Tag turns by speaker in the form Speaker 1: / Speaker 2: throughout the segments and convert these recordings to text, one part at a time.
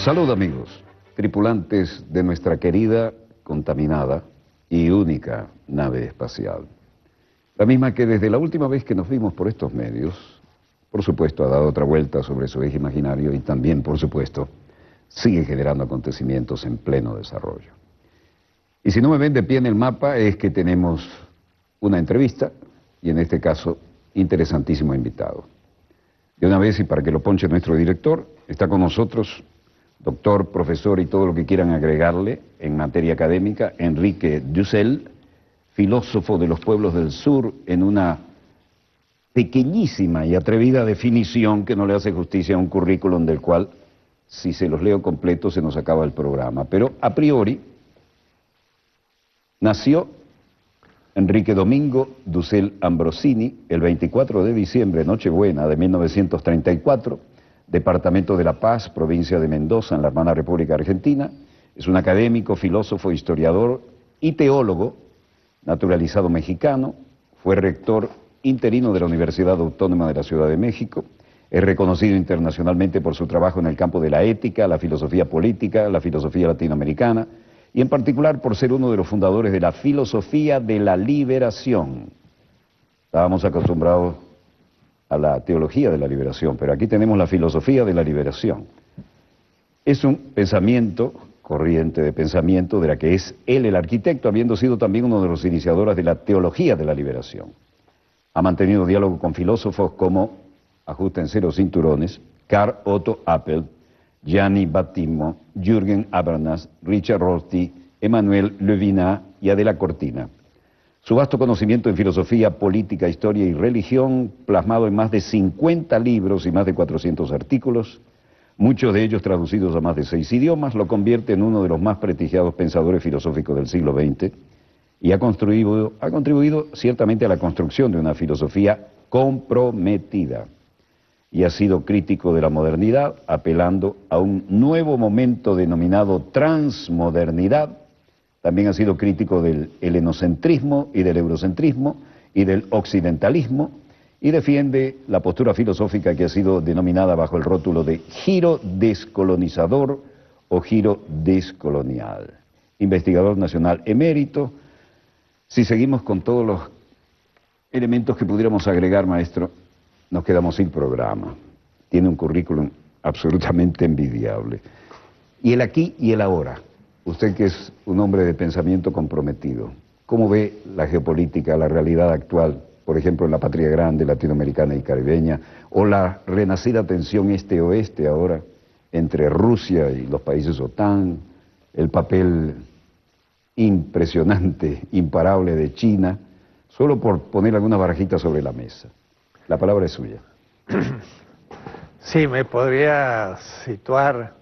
Speaker 1: Salud, amigos, tripulantes de nuestra querida, contaminada y única nave espacial. La misma que desde la última vez que nos vimos por estos medios, por supuesto ha dado otra vuelta sobre su eje imaginario y también, por supuesto, sigue generando acontecimientos en pleno desarrollo. Y si no me ven de pie en el mapa es que tenemos una entrevista y en este caso, interesantísimo invitado. De una vez y para que lo ponche nuestro director, está con nosotros, doctor, profesor y todo lo que quieran agregarle en materia académica, Enrique Dussel, filósofo de los pueblos del sur, en una pequeñísima y atrevida definición que no le hace justicia a un currículum del cual, si se los leo completo, se nos acaba el programa. Pero a priori, nació Enrique Domingo Dussel Ambrosini el 24 de diciembre, Nochebuena de 1934, departamento de La Paz, provincia de Mendoza, en la hermana República Argentina. Es un académico, filósofo, historiador y teólogo, naturalizado mexicano. Fue rector interino de la Universidad Autónoma de la Ciudad de México. Es reconocido internacionalmente por su trabajo en el campo de la ética, la filosofía política, la filosofía latinoamericana, y en particular por ser uno de los fundadores de la filosofía de la liberación. Estábamos acostumbrados a la teología de la liberación, pero aquí tenemos la filosofía de la liberación. Es un pensamiento, corriente de pensamiento, de la que es él el arquitecto, habiendo sido también uno de los iniciadores de la teología de la liberación. Ha mantenido diálogo con filósofos como, ajustense los cinturones, Karl Otto Appel, Gianni Battimo, Jürgen Habermas, Richard Rorty, Emmanuel Levinas y Adela Cortina. Su vasto conocimiento en filosofía, política, historia y religión, plasmado en más de 50 libros y más de 400 artículos, muchos de ellos traducidos a más de 6 idiomas, lo convierte en uno de los más prestigiados pensadores filosóficos del siglo XX y ha contribuido ciertamente a la construcción de una filosofía comprometida. Y ha sido crítico de la modernidad, apelando a un nuevo momento denominado transmodernidad. También ha sido crítico del helenocentrismo y del eurocentrismo y del occidentalismo, y defiende la postura filosófica que ha sido denominada bajo el rótulo de giro descolonizador o giro descolonial. Investigador nacional emérito. Si seguimos con todos los elementos que pudiéramos agregar, maestro, nos quedamos sin programa. Tiene un currículum absolutamente envidiable. Y el aquí y el ahora. Usted que es un hombre de pensamiento comprometido, ¿cómo ve la geopolítica, la realidad actual, por ejemplo, en la patria grande, latinoamericana y caribeña, o la renacida tensión este-oeste ahora entre Rusia y los países OTAN, el papel impresionante, imparable de China, solo por poner alguna barajita sobre la mesa? La palabra es suya.
Speaker 2: Sí, me podría situar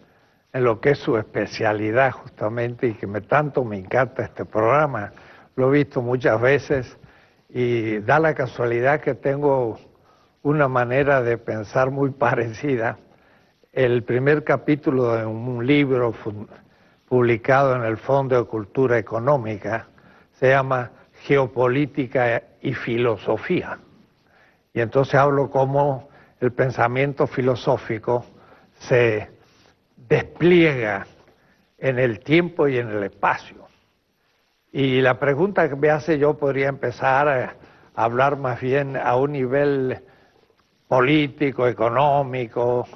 Speaker 2: en lo que es su especialidad justamente y que tanto me encanta este programa. Lo he visto muchas veces y da la casualidad que tengo una manera de pensar muy parecida. El primer capítulo de un libro publicado en el Fondo de Cultura Económica se llama Geopolítica y Filosofía. Y entonces hablo cómo el pensamiento filosófico se despliega en el tiempo y en el espacio. Y la pregunta que me hace, yo podría empezar a hablar más bien a un nivel político, económico,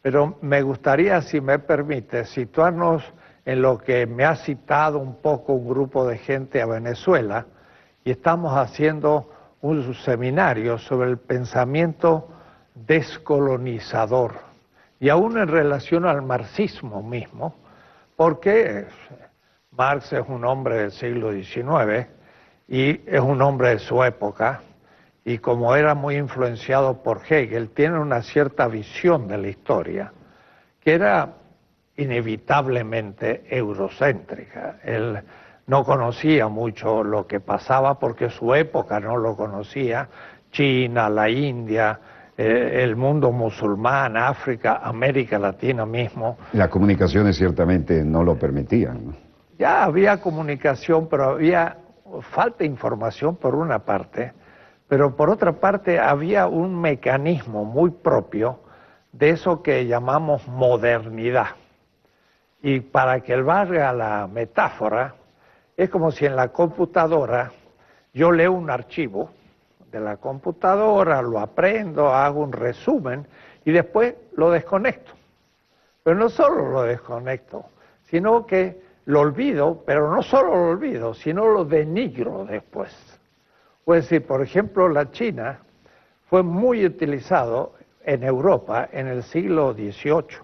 Speaker 2: pero me gustaría, si me permite, situarnos en lo que me ha citado un poco un grupo de gente a Venezuela, y estamos haciendo un seminario sobre el pensamiento descolonizador, y aún en relación al marxismo mismo, porque Marx es un hombre del siglo XIX y es un hombre de su época, y como era muy influenciado por Hegel, tiene una cierta visión de la historia que era inevitablemente eurocéntrica. Él no conocía mucho lo que pasaba porque su época no lo conocía, China, la India, el mundo musulmán, África, América Latina mismo.
Speaker 1: Las comunicaciones ciertamente no lo permitían, ¿no?
Speaker 2: Ya había comunicación, pero había falta de información por una parte, pero por otra parte había un mecanismo muy propio de eso que llamamos modernidad. Y para que valga la metáfora, es como si en la computadora yo leo un archivo de la computadora, lo aprendo, hago un resumen y después lo desconecto. Pero no solo lo desconecto, sino que lo olvido, pero no solo lo olvido, sino lo denigro después. Es decir, por ejemplo, la China fue muy utilizado en Europa en el siglo XVIII.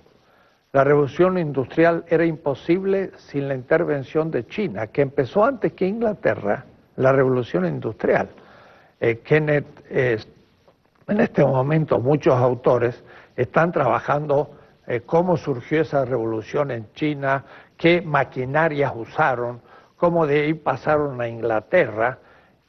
Speaker 2: La revolución industrial era imposible sin la intervención de China, que empezó antes que Inglaterra, la revolución industrial. En este momento muchos autores están trabajando cómo surgió esa revolución en China, qué maquinarias usaron, cómo de ahí pasaron a Inglaterra,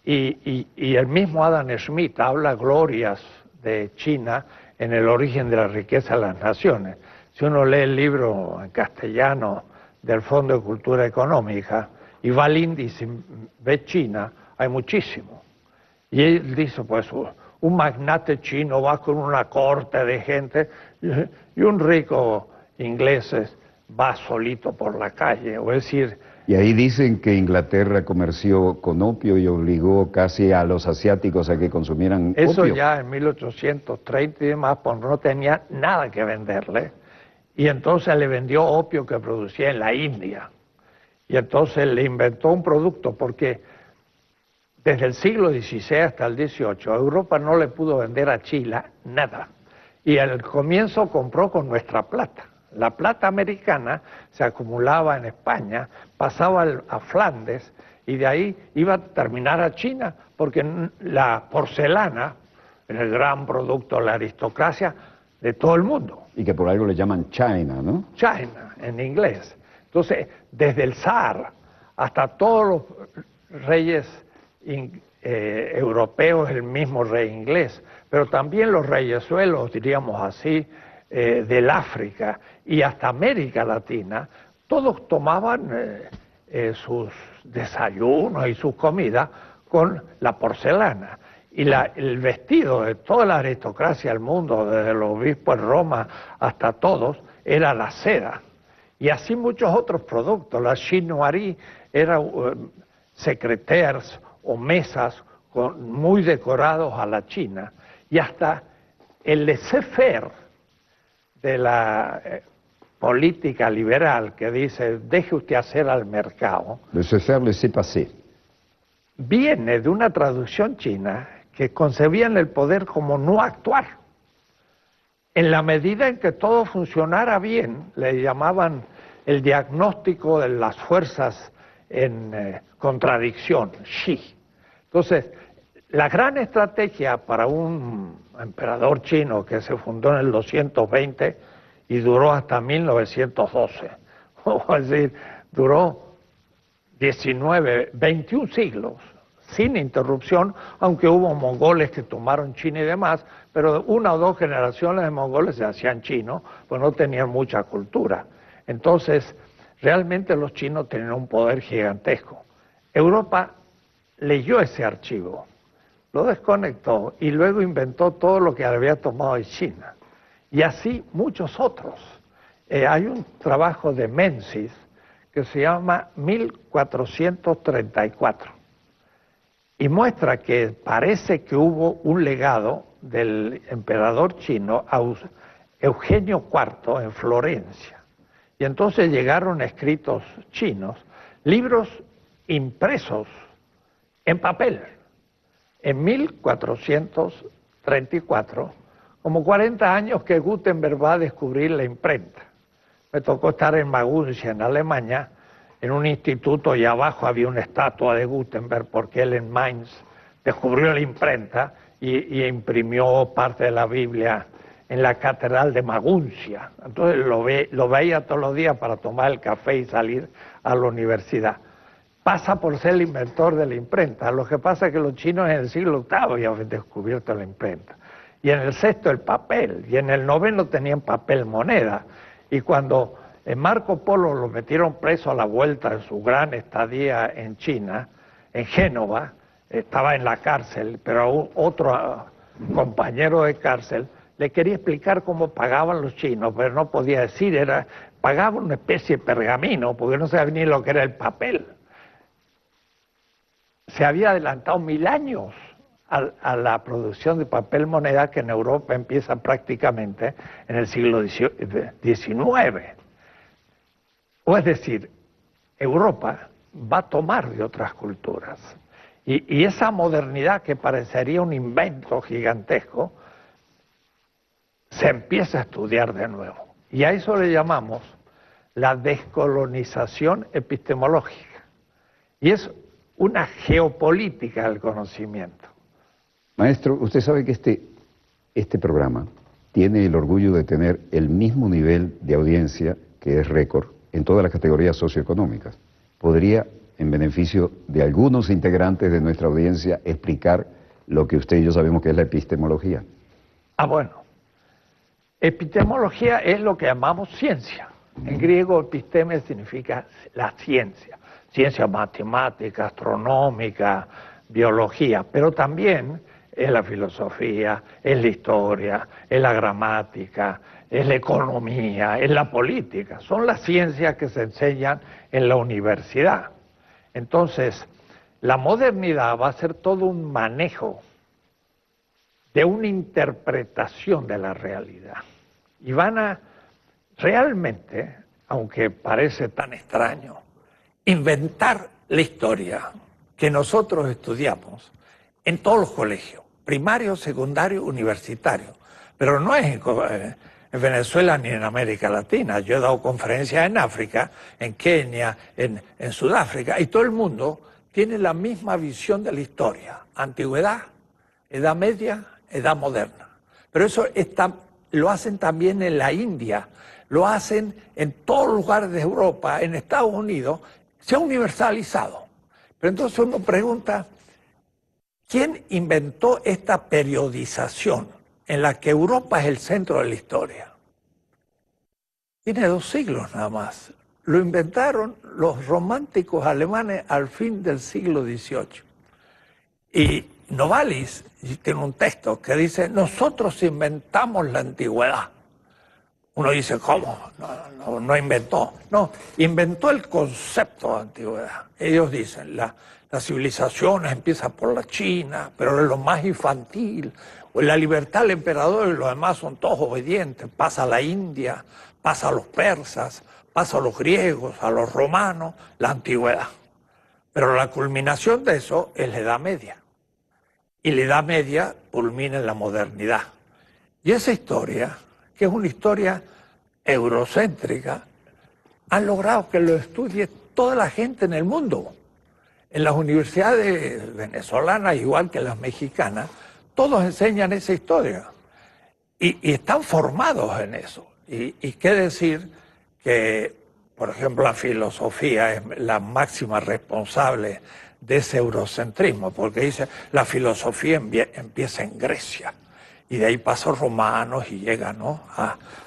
Speaker 2: y el mismo Adam Smith habla glorias de China en El origen de la riqueza de las naciones. Si uno lee el libro en castellano del Fondo de Cultura Económica y va al índice y ve China, hay muchísimo. Y él dice, pues, un magnate chino va con una corte de gente y un rico inglés va solito por la calle. Es decir...
Speaker 1: Y ahí dicen que Inglaterra comerció con opio y obligó casi a los asiáticos a que consumieran opio.
Speaker 2: Eso ya en 1830 y demás, pues no tenía nada que venderle. Y entonces le vendió opio que producía en la India. Y entonces le inventó un producto, porque desde el siglo XVI hasta el XVIII, Europa no le pudo vender a Chile nada. Y al comienzo compró con nuestra plata. La plata americana se acumulaba en España, pasaba a Flandes y de ahí iba a terminar a China, porque la porcelana era el gran producto de la aristocracia de todo el mundo.
Speaker 1: Y que por algo le llaman China, ¿no?
Speaker 2: China, en inglés. Entonces, desde el zar hasta todos los reyes europeos, el mismo rey inglés, pero también los reyesuelos, diríamos así, del África y hasta América Latina, todos tomaban sus desayunos y sus comidas con la porcelana. Y el vestido de toda la aristocracia del mundo, desde los obispos en Roma hasta todos, era la seda. Y así muchos otros productos. La chinoiserie era secretaires o mesas muy decorados a la China. Y hasta el laissez-faire de la política liberal que dice, deje usted hacer al mercado.
Speaker 1: Laissez-faire, laissez-passer.
Speaker 2: Viene de una traducción china que concebían el poder como no actuar. En la medida en que todo funcionara bien, le llamaban el diagnóstico de las fuerzas en contradicción, Xi. Entonces, la gran estrategia para un emperador chino que se fundó en el 220 y duró hasta 1912, es decir, duró 21 siglos, sin interrupción, aunque hubo mongoles que tomaron China y demás, pero una o dos generaciones de mongoles se hacían chinos, pues no tenían mucha cultura. Entonces, realmente los chinos tenían un poder gigantesco. Europa leyó ese archivo, lo desconectó y luego inventó todo lo que había tomado de China. Y así muchos otros. Hay un trabajo de Menzies que se llama 1434 y muestra que parece que hubo un legado del emperador chino a Eugenio IV en Florencia. Y entonces llegaron escritos chinos, libros impresos en papel. En 1434, como 40 años que Gutenberg va a descubrir la imprenta. Me tocó estar en Maguncia, en Alemania, en un instituto, y abajo había una estatua de Gutenberg porque él en Mainz descubrió la imprenta y imprimió parte de la Biblia en la catedral de Maguncia. Entonces lo veía todos los días para tomar el café y salir a la universidad. Pasa por ser el inventor de la imprenta. Lo que pasa es que los chinos en el siglo VIII ya habían descubierto la imprenta. Y en el sexto el papel, y en el noveno tenían papel moneda. Y cuando Marco Polo lo metieron preso a la vuelta de su gran estadía en China, en Génova, estaba en la cárcel, pero otro compañero de cárcel le quería explicar cómo pagaban los chinos, pero no podía decir, pagaba una especie de pergamino, porque no sabía ni lo que era el papel. Se había adelantado 1000 años a la producción de papel moneda, que en Europa empieza prácticamente en el siglo XIX. O es decir, Europa va a tomar de otras culturas. Y esa modernidad, que parecería un invento gigantesco, se empieza a estudiar de nuevo. Y a eso le llamamos la descolonización epistemológica. Y es una geopolítica del conocimiento.
Speaker 1: Maestro, usted sabe que este programa tiene el orgullo de tener el mismo nivel de audiencia, que es récord, en todas las categorías socioeconómicas. ¿Podría, en beneficio de algunos integrantes de nuestra audiencia, explicar lo que usted y yo sabemos que es la epistemología?
Speaker 2: Bueno, epistemología es lo que llamamos ciencia. En griego, episteme significa la ciencia. Ciencia matemática, astronómica, biología, pero también es la filosofía, es la historia, es la gramática, es la economía, es la política. Son las ciencias que se enseñan en la universidad. Entonces, la modernidad va a ser todo un manejo de una interpretación de la realidad. Y van a realmente, aunque parece tan extraño, inventar la historia que nosotros estudiamos en todos los colegios, primario, secundario, universitario. Pero no es en Venezuela ni en América Latina. Yo he dado conferencias en África, en Kenia, en Sudáfrica, y todo el mundo tiene la misma visión de la historia. Antigüedad, Edad Media, Edad Moderna. Pero eso lo hacen también en la India, lo hacen en todos los lugares de Europa, en Estados Unidos, se ha universalizado. Pero entonces uno pregunta, ¿quién inventó esta periodización en la que Europa es el centro de la historia? Tiene 2 siglos nada más. Lo inventaron los románticos alemanes al fin del siglo XVIII. Y Novalis tiene un texto que dice, nosotros inventamos la antigüedad. Uno dice, ¿cómo? No inventó. No, inventó el concepto de antigüedad. Ellos dicen, la civilización empieza por la China, pero es lo más infantil. La libertad del emperador y los demás son todos obedientes. Pasa a la India, pasa a los persas, pasa a los griegos, a los romanos, la antigüedad. Pero la culminación de eso es la Edad Media. Y la Edad Media culmina en la modernidad. Y esa historia, que es una historia eurocéntrica, han logrado que lo estudie toda la gente en el mundo. En las universidades venezolanas, igual que las mexicanas, todos enseñan esa historia. Y están formados en eso. Y qué decir que, por ejemplo, la filosofía es la máxima responsable de ese eurocentrismo, porque dice, la filosofía empieza en Grecia. Y de ahí pasan romanos y llega, ¿no?,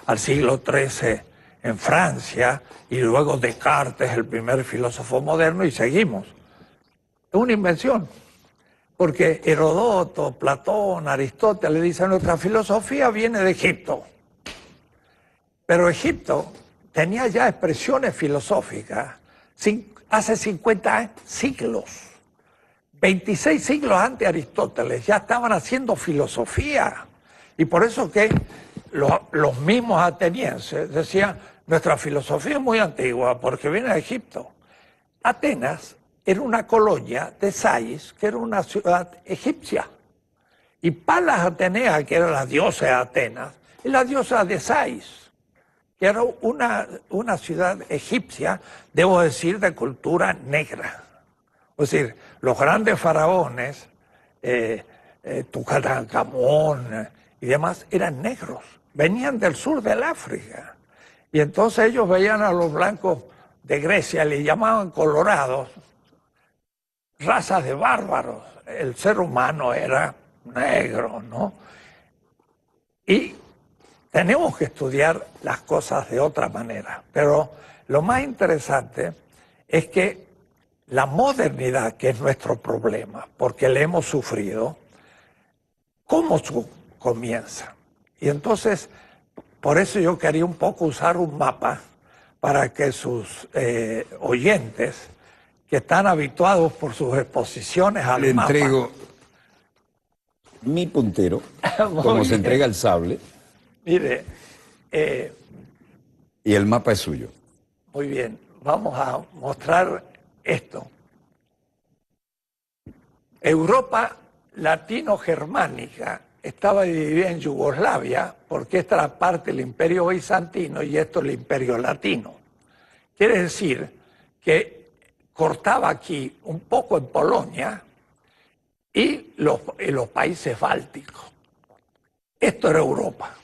Speaker 2: al siglo XIII en Francia, y luego Descartes, el primer filósofo moderno, y seguimos. Es una invención, porque Herodoto, Platón, Aristóteles dicen, nuestra filosofía viene de Egipto. Pero Egipto tenía ya expresiones filosóficas hace 50 siglos. 26 siglos antes de Aristóteles ya estaban haciendo filosofía. Y por eso que los mismos atenienses decían, nuestra filosofía es muy antigua porque viene de Egipto. Atenas era una colonia de Sais, que era una ciudad egipcia. Y Palas Atenea, que era la diosa de Atenas, es la diosa de Sais, que era una ciudad egipcia, debo decir, de cultura negra. Es decir, los grandes faraones, Tutankamón y demás, eran negros, venían del sur del África. Y entonces ellos veían a los blancos de Grecia, le llamaban colorados, razas de bárbaros. El ser humano era negro, ¿no? Y tenemos que estudiar las cosas de otra manera. Pero lo más interesante es que la modernidad, que es nuestro problema, porque le hemos sufrido, ¿cómo comienza? Y entonces, por eso yo quería un poco usar un mapa para que sus oyentes, que están habituados por sus exposiciones al
Speaker 1: Le
Speaker 2: mapa...
Speaker 1: entrego mi puntero, como se entrega el sable.
Speaker 2: Mire,
Speaker 1: y el mapa es suyo.
Speaker 2: muy bien, vamos a mostrar esto. Europa latino-germánica estaba dividida en Yugoslavia, porque esta era parte del Imperio Bizantino y esto el Imperio Latino. Quiere decir que cortaba aquí un poco en Polonia y los países bálticos. Esto era Europa.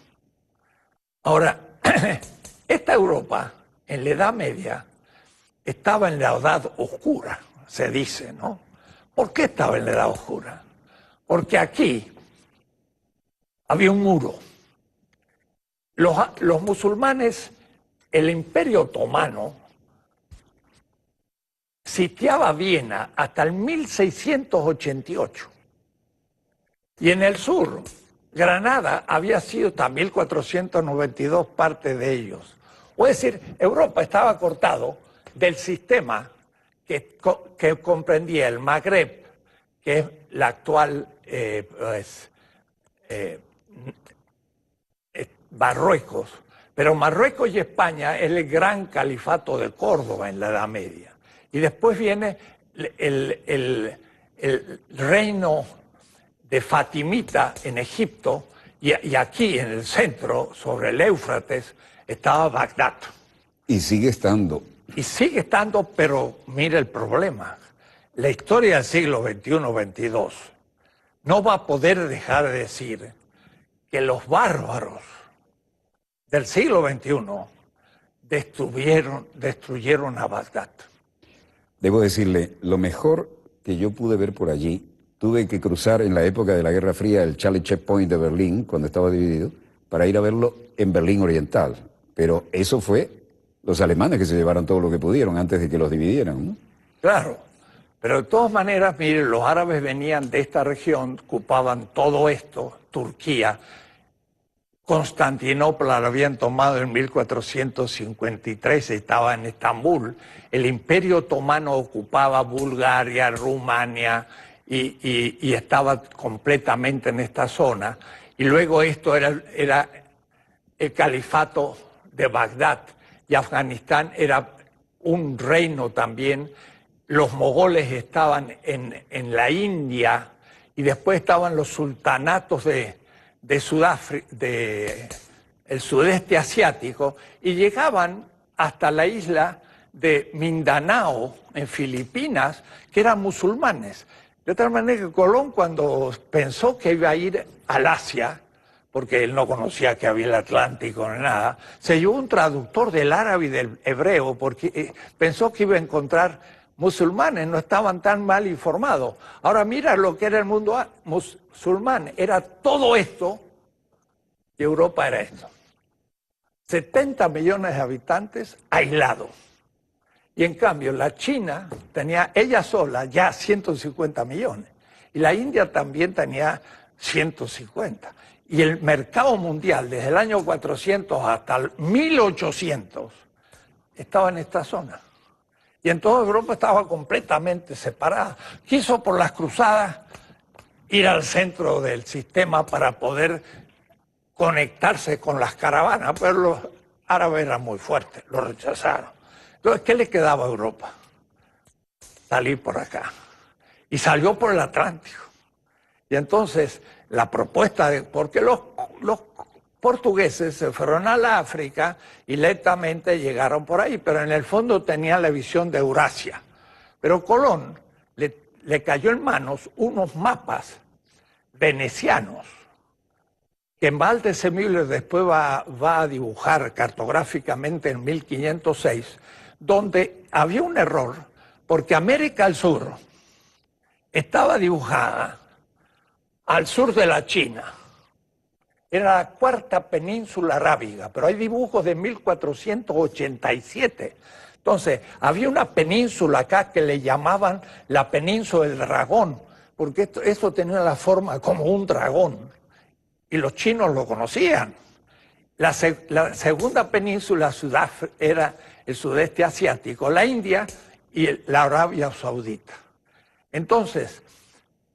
Speaker 2: Ahora, esta Europa, en la Edad Media, estaba en la Edad Oscura, se dice, ¿no? ¿Por qué estaba en la Edad Oscura? Porque aquí había un muro. Los musulmanes, el Imperio Otomano, sitiaba Viena hasta el 1688. Y en el sur, Granada había sido hasta 1492 parte de ellos. Es decir, Europa estaba cortado del sistema que comprendía el Magreb, que es la actual Marruecos. Pero Marruecos y España es el gran califato de Córdoba en la Edad Media. Y después viene el reino de Fatimita en Egipto, y aquí en el centro, sobre el Éufrates, estaba Bagdad.
Speaker 1: Y sigue estando.
Speaker 2: Y sigue estando, pero mire el problema. La historia del siglo XXI-XXII no va a poder dejar de decir que los bárbaros del siglo XXI destruyeron a Bagdad.
Speaker 1: Debo decirle, lo mejor que yo pude ver por allí, tuve que cruzar en la época de la Guerra Fría el Charlie Checkpoint de Berlín, cuando estaba dividido, para ir a verlo en Berlín Oriental. Pero eso fue los alemanes que se llevaron todo lo que pudieron antes de que los dividieran, ¿no?
Speaker 2: Claro, pero de todas maneras, miren, los árabes venían de esta región, ocupaban todo esto, Turquía. Constantinopla la habían tomado en 1453, estaba en Estambul. El Imperio Otomano ocupaba Bulgaria, Rumania y estaba completamente en esta zona. Y luego esto era el califato de Bagdad, y Afganistán era un reino también. Los mogoles estaban en la India, y después estaban los sultanatos de Sudáfrica, el sudeste asiático, y llegaban hasta la isla de Mindanao, en Filipinas, que eran musulmanes. De tal manera que Colón, cuando pensó que iba a ir al Asia, porque él no conocía que había el Atlántico ni nada, se llevó un traductor del árabe y del hebreo, porque pensó que iba a encontrar musulmanes, no estaban tan mal informados. Ahora mira lo que era el mundo musulmán, era todo esto, y Europa era esto. 70 millones de habitantes aislados. Y en cambio la China tenía ella sola ya 150 millones. Y la India también tenía 150. Y el mercado mundial desde el año 400 hasta el 1800 estaba en esta zona. Y en toda Europa estaba completamente separada. Quiso por las cruzadas ir al centro del sistema para poder conectarse con las caravanas, pero los árabes eran muy fuertes, lo rechazaron. Entonces, ¿qué le quedaba a Europa? Salir por acá. Y salió por el Atlántico. Y entonces, la propuesta porque los portugueses se fueron a la África y lentamente llegaron por ahí, pero en el fondo tenían la visión de Eurasia. Pero Colón le cayó en manos unos mapas venecianos que Valdez Müller después va a dibujar cartográficamente en 1506, donde había un error, porque América del Sur estaba dibujada al sur de la China. Era la cuarta península arábiga, pero hay dibujos de 1487. Entonces, había una península acá que le llamaban la península del dragón, porque esto tenía la forma como un dragón. Y y los chinos lo conocían. La segunda península era el sudeste asiático, la India y la Arabia Saudita. Entonces,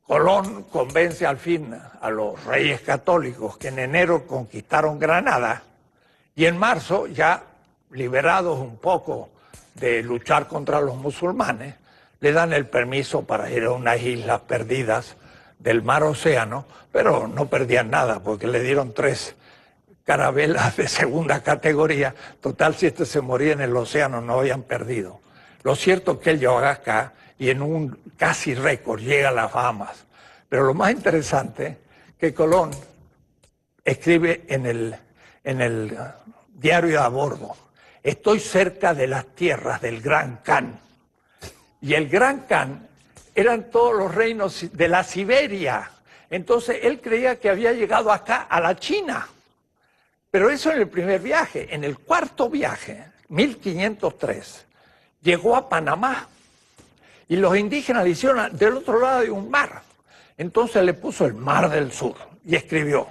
Speaker 2: Colón convence al fin a los reyes católicos que en enero conquistaron Granada y en marzo, ya liberados un poco de luchar contra los musulmanes, le dan el permiso para ir a unas islas perdidas del mar Océano, pero no perdían nada porque le dieron 3 carabelas de segunda categoría. Total, si este se moría en el océano, no habían perdido. Lo cierto es que él llega acá y en un casi récord llega a las Bahamas. Pero lo más interesante que Colón escribe en el diario a bordo: estoy cerca de las tierras del Gran Khan. Y el Gran Khan eran todos los reinos de la Siberia. Entonces él creía que había llegado acá a la China. Pero eso en el primer viaje. En el cuarto viaje, 1503, llegó a Panamá. Y los indígenas le hicieron del otro lado de un mar. Entonces le puso el Mar del Sur y escribió: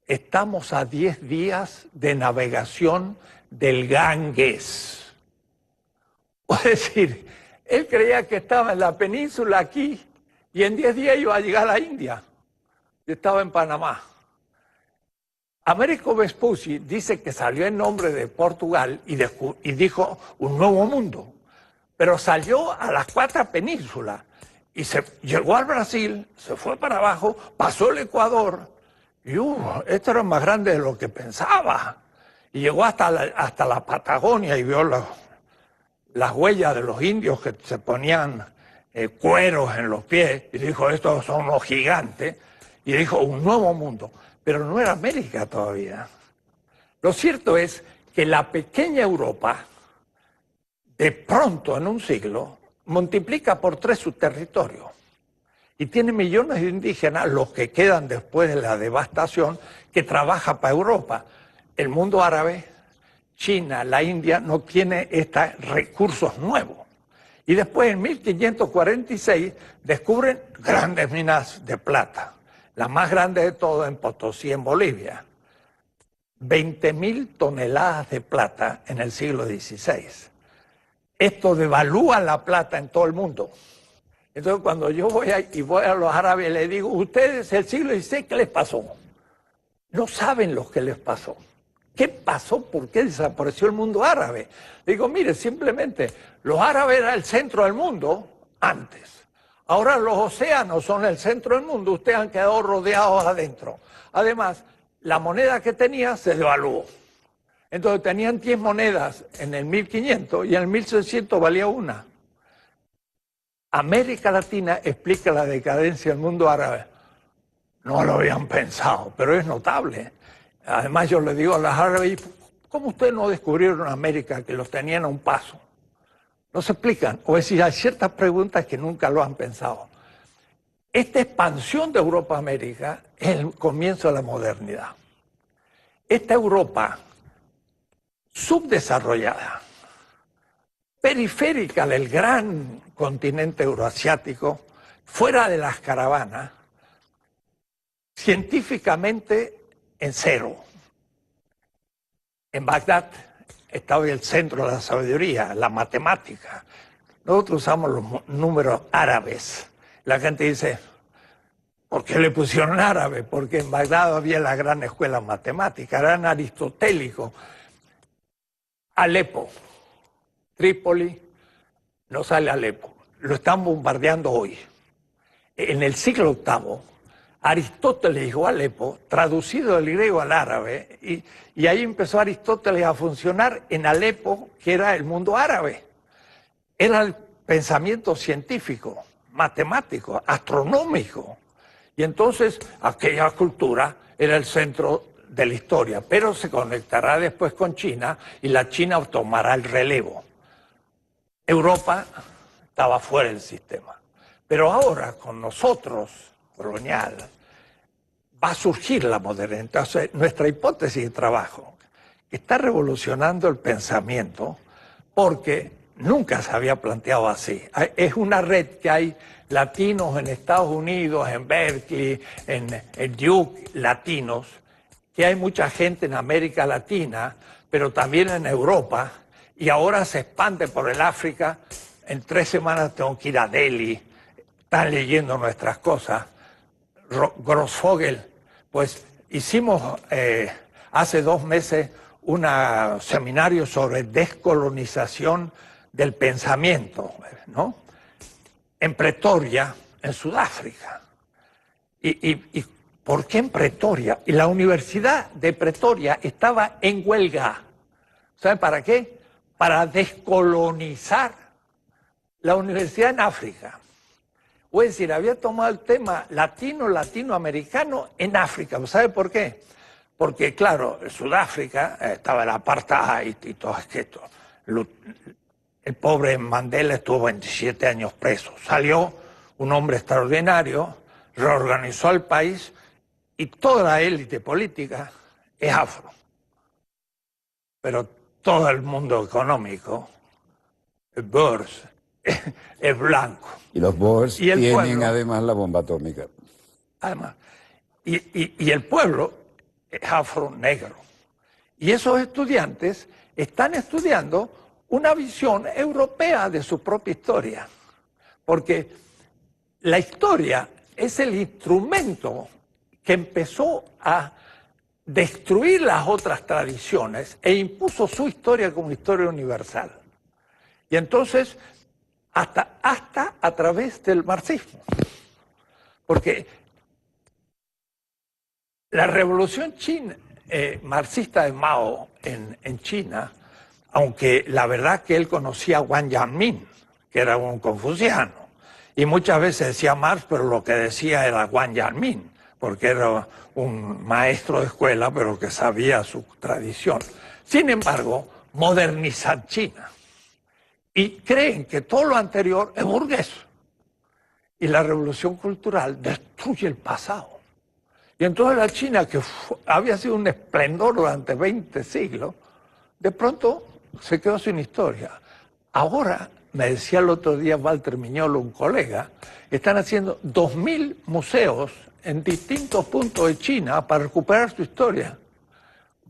Speaker 2: estamos a 10 días de navegación del Ganges. Es decir, él creía que estaba en la península aquí y en 10 días iba a llegar a la India. Y estaba en Panamá. Américo Vespucci dice que salió en nombre de Portugal y dijo un nuevo mundo. Pero salió a las 4 penínsulas y llegó al Brasil, se fue para abajo, pasó el Ecuador y esto era más grande de lo que pensaba. Y llegó hasta la Patagonia y vio las huellas de los indios que se ponían cueros en los pies y dijo: estos son los gigantes. Y dijo un nuevo mundo, pero no era América todavía. Lo cierto es que la pequeña Europa, de pronto en un siglo, multiplica por 3 su territorio y tiene millones de indígenas, los que quedan después de la devastación, que trabaja para Europa. El mundo árabe, China, la India, no tiene estos recursos nuevos. Y después, en 1546, descubren grandes minas de plata. La más grande de todas en Potosí, en Bolivia. 20.000 toneladas de plata en el siglo XVI. Esto devalúa la plata en todo el mundo. Entonces, cuando yo voy a los árabes, les digo: ustedes, el siglo XVI, ¿qué les pasó? No saben lo que les pasó. ¿Qué pasó? ¿Por qué desapareció el mundo árabe? Digo: mire, simplemente, los árabes eran el centro del mundo antes. Ahora los océanos son el centro del mundo, ustedes han quedado rodeados adentro. Además, la moneda que tenía se devaluó. Entonces tenían 10 monedas en el 1500 y en el 1600 valía una. América Latina explica la decadencia del mundo árabe. No lo habían pensado, pero es notable. Además, yo le digo a los árabes: ¿cómo ustedes no descubrieron América, que los tenían a un paso? No se explican. O es decir, hay ciertas preguntas que nunca lo han pensado. Esta expansión de Europa a América es el comienzo de la modernidad. Esta Europa subdesarrollada, periférica del gran continente euroasiático, fuera de las caravanas, científicamente en cero. En Bagdad está hoy el centro de la sabiduría, la matemática. Nosotros usamos los números árabes. La gente dice: ¿por qué le pusieron árabe? Porque en Bagdad había la gran escuela matemática, eran aristotélicos. Alepo, Trípoli, no sale Alepo. Lo están bombardeando hoy. En el siglo VIII, Aristóteles llegó a Alepo, traducido del griego al árabe, y ahí empezó Aristóteles a funcionar en Alepo, que era el mundo árabe. Era el pensamiento científico, matemático, astronómico. Y entonces aquella cultura era el centro de la historia, pero se conectará después con China y la China tomará el relevo. Europa estaba fuera del sistema. Pero ahora, con nosotros, colonial, va a surgir la modernidad. Entonces, nuestra hipótesis de trabajo está revolucionando el pensamiento porque nunca se había planteado así. Es una red que hay latinos en Estados Unidos, en Berkeley, en Duke, latinos, que hay mucha gente en América Latina, pero también en Europa, y ahora se expande por el África. En 3 semanas tengo que ir a Delhi, están leyendo nuestras cosas. Grossfogel, pues hicimos hace 2 meses un seminario sobre descolonización del pensamiento, ¿no? En Pretoria, en Sudáfrica. ¿Y por qué en Pretoria? Y la Universidad de Pretoria estaba en huelga. ¿Saben para qué? Para descolonizar la universidad en África. O es decir, había tomado el tema latinoamericano en África. ¿Sabe por qué? Porque, claro, en Sudáfrica estaba el apartheid y todo esto. El pobre Mandela estuvo 27 años preso. Salió un hombre extraordinario, reorganizó el país y toda la élite política es afro. Pero todo el mundo económico, el Boers, es blanco.
Speaker 1: Y los Boers tienen
Speaker 2: pueblo,
Speaker 1: además la bomba atómica.
Speaker 2: Además, y el pueblo es afro-negro. Y esos estudiantes están estudiando una visión europea de su propia historia. Porque la historia es el instrumento que empezó a destruir las otras tradiciones e impuso su historia como historia universal. Y entonces, hasta a través del marxismo. Porque la revolución marxista de Mao en China, aunque la verdad que él conocía a Wang Yanmin, que era un confuciano, y muchas veces decía Marx, pero lo que decía era Wang Yanmin, porque era un maestro de escuela, pero que sabía su tradición. Sin embargo, modernizan China. Y creen que todo lo anterior es burgués. Y la revolución cultural destruye el pasado. Y entonces la China, que había sido un esplendor durante 20 siglos, de pronto se quedó sin historia. Ahora, me decía el otro día Walter Miñolo, un colega, están haciendo 2000 museos en distintos puntos de China para recuperar su historia.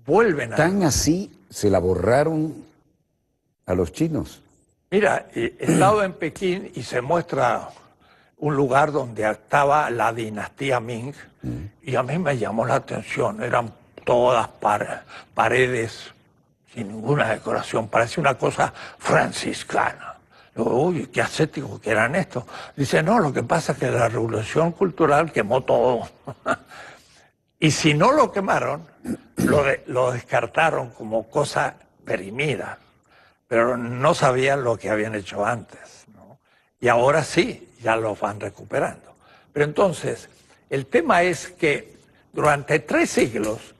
Speaker 2: Vuelven a...
Speaker 1: ¿Tan así se la borraron a los chinos?
Speaker 2: Mira, he estado en Pekín y se muestra un lugar donde estaba la dinastía Ming y a mí me llamó la atención. Eran todas paredes sin ninguna decoración, parecía una cosa franciscana. Uy, qué ascético que eran estos. Dice, no, lo que pasa es que la revolución cultural quemó todo. Y si no lo quemaron, lo descartaron como cosa perimida. Pero no sabían lo que habían hecho antes, ¿no? Y ahora sí, ya lo van recuperando. Pero entonces, el tema es que durante 3 siglos,